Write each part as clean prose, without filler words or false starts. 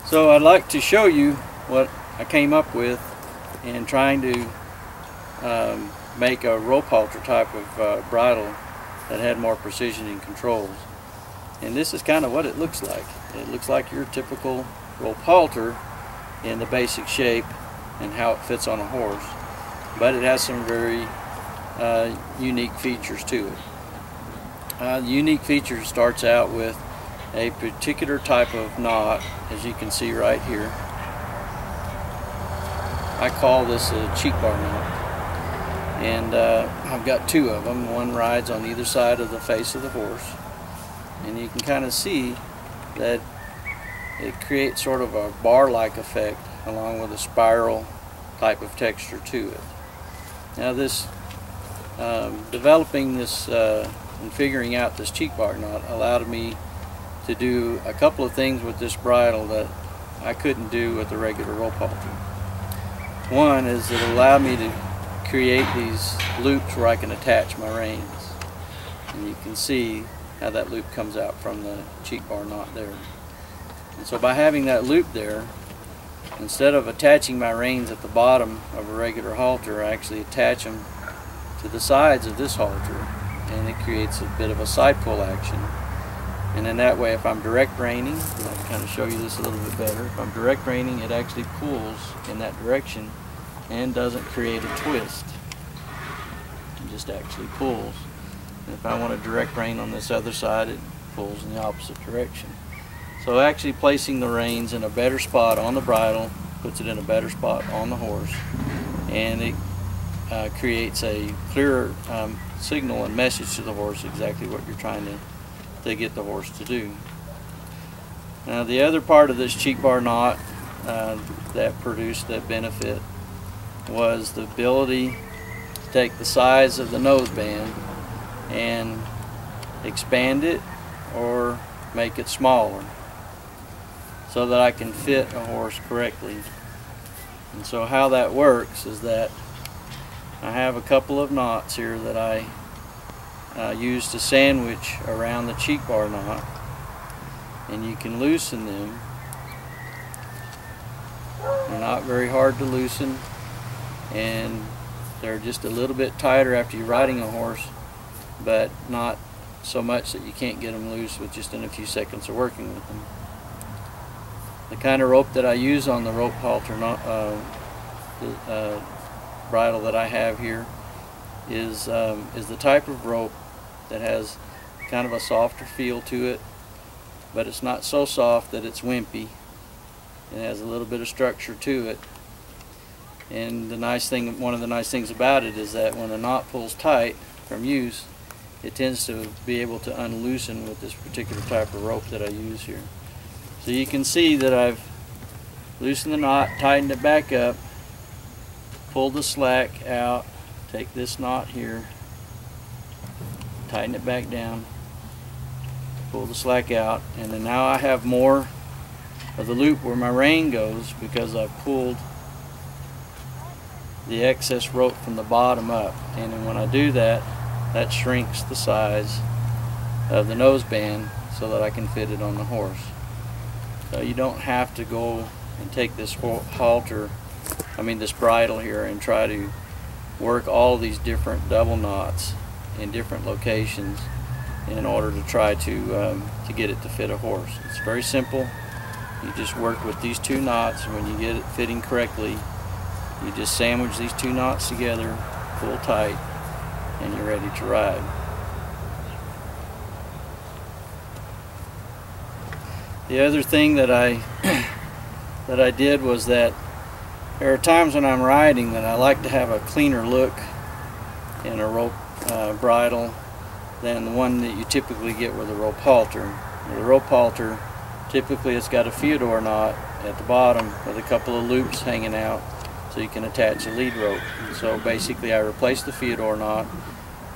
So I'd like to show you what I came up with in trying to make a rope halter type of bridle that had more precision and controls. And this is kind of what it looks like. It looks like your typical rope halter in the basic shape and how it fits on a horse, but it has some very unique features to it. The unique feature starts out with a particular type of knot, as you can see right here. I call this a cheek bar knot, and I've got two of them. One rides on either side of the face of the horse, and you can kind of see that it creates sort of a bar-like effect along with a spiral type of texture to it. Now this developing this and figuring out this cheek bar knot allowed me to do a couple of things with this bridle that I couldn't do with the regular rope halter. One is it allowed me to create these loops where I can attach my reins, and you can see how that loop comes out from the cheek bar knot there. And so by having that loop there, instead of attaching my reins at the bottom of a regular halter, I actually attach them to the sides of this halter, and it creates a bit of a side pull action. And in that way, if I'm direct reining, I'll kind of show you this a little bit better. If I'm direct reining, it actually pulls in that direction and doesn't create a twist. It just actually pulls. And if I want to direct rein on this other side, it pulls in the opposite direction. So actually placing the reins in a better spot on the bridle puts it in a better spot on the horse, and it creates a clearer signal and message to the horse exactly what you're trying to get the horse to do. Now the other part of this cheek bar knot that produced that benefit was the ability to take the size of the nose band and expand it or make it smaller so that I can fit a horse correctly. And so how that works is that I have a couple of knots here that I use to sandwich around the cheek bar knot, and you can loosen them. They're not very hard to loosen, and they're just a little bit tighter after you're riding a horse, but not so much that you can't get them loose with just in a few seconds of working with them. The kind of rope that I use on the rope halter bridle that I have here is the type of rope that has kind of a softer feel to it, but it's not so soft that it's wimpy. It has a little bit of structure to it, and the nice thing, one of the nice things about it is that when a knot pulls tight from use, it tends to be able to unloosen with this particular type of rope that I use here. So you can see that I've loosened the knot, tightened it back up, pulled the slack out, take this knot here, tighten it back down, pull the slack out, and then now I have more of the loop where my rein goes because I've pulled the excess rope from the bottom up. And then when I do that, that shrinks the size of the nose band so that I can fit it on the horse. So you don't have to go and take this this bridle here and try to work all these different double knots in different locations in order to try to get it to fit a horse. It's very simple. You just work with these two knots, and when you get it fitting correctly, you just sandwich these two knots together, pull tight, and you're ready to ride. The other thing that I did was that there are times when I'm riding that I like to have a cleaner look in a rope bridle than the one that you typically get with a rope halter. With a rope halter, typically it's got a Feodor knot at the bottom with a couple of loops hanging out so you can attach a lead rope. And so basically I replaced the Feodor knot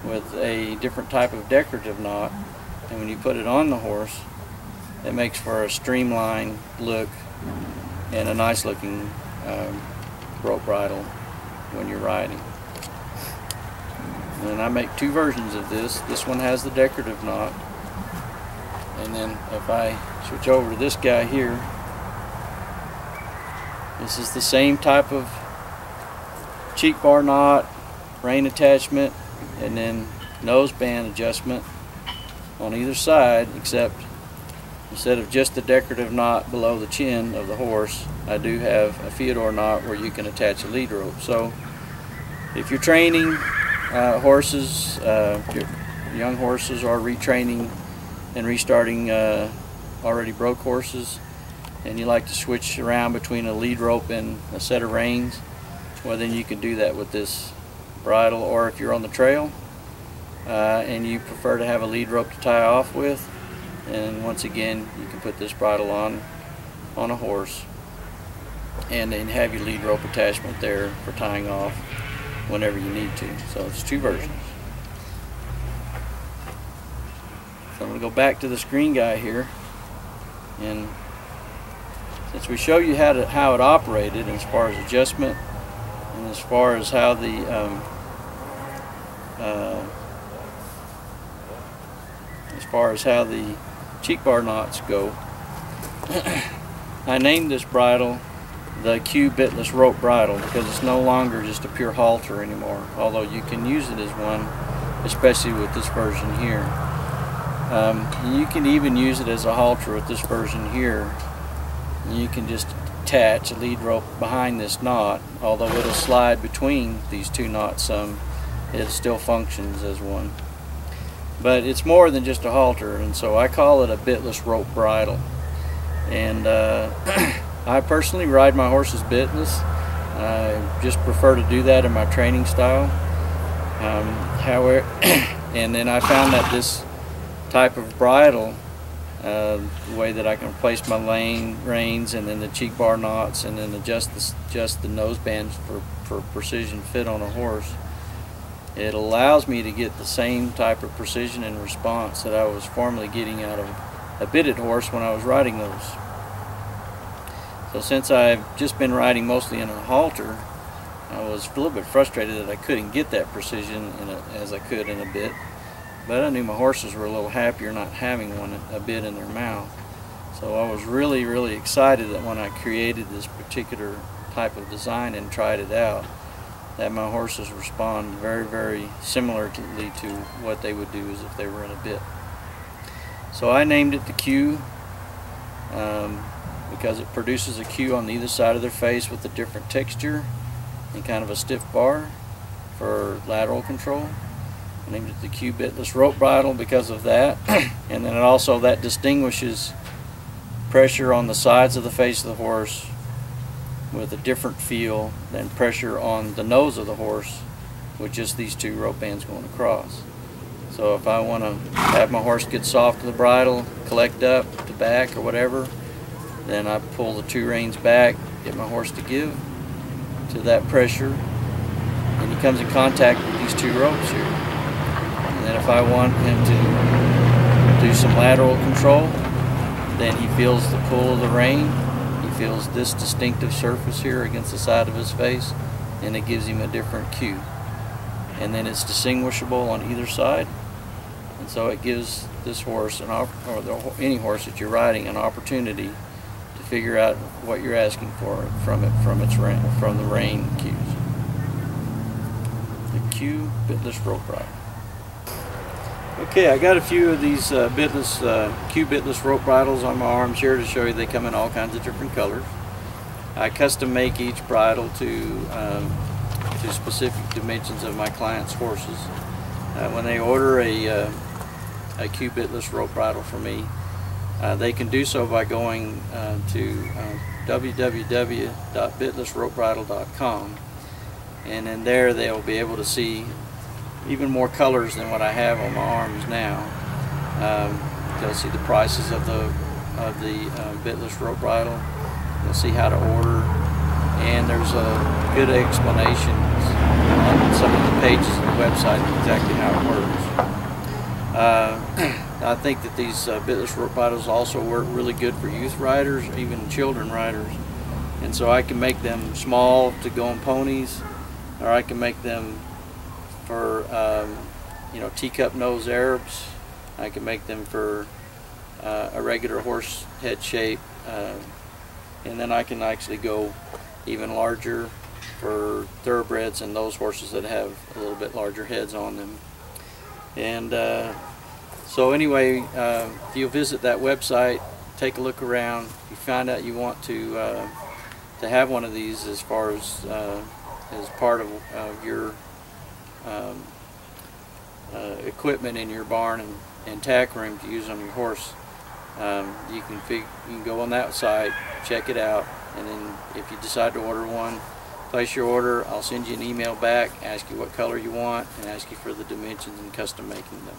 with a different type of decorative knot, and when you put it on the horse, it makes for a streamlined look and a nice looking rope bridle when you're riding. And I make two versions of this. This one has the decorative knot, and then if I switch over to this guy here, This is the same type of cheek bar knot, rein attachment, and then nose band adjustment on either side, except instead of just the decorative knot below the chin of the horse, I do have a feodor knot where you can attach a lead rope. So if you're training horses, young horses, or retraining and restarting already broke horses, and you like to switch around between a lead rope and a set of reins, well, then you can do that with this bridle. Or if you're on the trail and you prefer to have a lead rope to tie off with, and once again you can put this bridle on a horse and then have your lead rope attachment there for tying off whenever you need to. So it's two versions. So I'm going to go back to the screen guy here, and since we show you how it operated as far as adjustment and as far as how the cheek bar knots go, I named this bridle the Q Bitless rope bridle because it's no longer just a pure halter anymore, although you can use it as one, especially with this version here. You can even use it as a halter with this version here. You can just attach a lead rope behind this knot, although it'll slide between these two knots some, it still functions as one. But it's more than just a halter, and so I call it a bitless rope bridle. And I personally ride my horses bitless. I just prefer to do that in my training style. However, and then I found that this type of bridle, the way that I can place my reins and then the cheek bar knots and then adjust the nose bands for precision fit on a horse, it allows me to get the same type of precision and response that I was formerly getting out of a bitted horse when I was riding those. So since I've just been riding mostly in a halter, I was a little bit frustrated that I couldn't get that precision as I could in a bit. But I knew my horses were a little happier not having a bit in their mouth. So I was really, really excited that when I created this particular type of design and tried it out, that my horses respond very, very similarly to what they would do as if they were in a bit. So I named it the Q because it produces a Q on either side of their face with a different texture and kind of a stiff bar for lateral control. I named it the Q Bitless rope bridle because of that. And then that distinguishes pressure on the sides of the face of the horse with a different feel than pressure on the nose of the horse with just these two rope bands going across. So if I want to have my horse get soft to the bridle, collect up to back or whatever, then I pull the two reins back, get my horse to give to that pressure, and he comes in contact with these two ropes here. And then if I want him to do some lateral control, then he feels the pull of the rein, he feels this distinctive surface here against the side of his face, and it gives him a different cue. And then it's distinguishable on either side, and so it gives this horse, any horse that you're riding, an opportunity to figure out what you're asking for from the rein cues. The Q Bitless rope bridle. Okay, I got a few of these Q Bitless rope bridles on my arms here to show you. They come in all kinds of different colors. I custom make each bridle to specific dimensions of my clients' horses. When they order a Q Bitless rope bridle from me, they can do so by going to www.bitlessropebridle.com, and in there they'll be able to see even more colors than what I have on my arms now. They'll see the prices of the Bitless rope bridle. They'll see how to order, and there's a good explanation on some of the pages of the website exactly how it works. I think that these Bitless rope bridles also work really good for youth riders, even children riders. And so I can make them small to go on ponies, or I can make them for teacup nose Arabs. I can make them for a regular horse head shape, and then I can actually go even larger for thoroughbreds and those horses that have a little bit larger heads on them. And so anyway, if you'll visit that website, take a look around, you find out you want to have one of these as far as part of your equipment in your barn and tack room to use on your horse. You can go on that site, check it out, and then if you decide to order one, place your order. I'll send you an email back, ask you what color you want, and ask you for the dimensions and custom making them.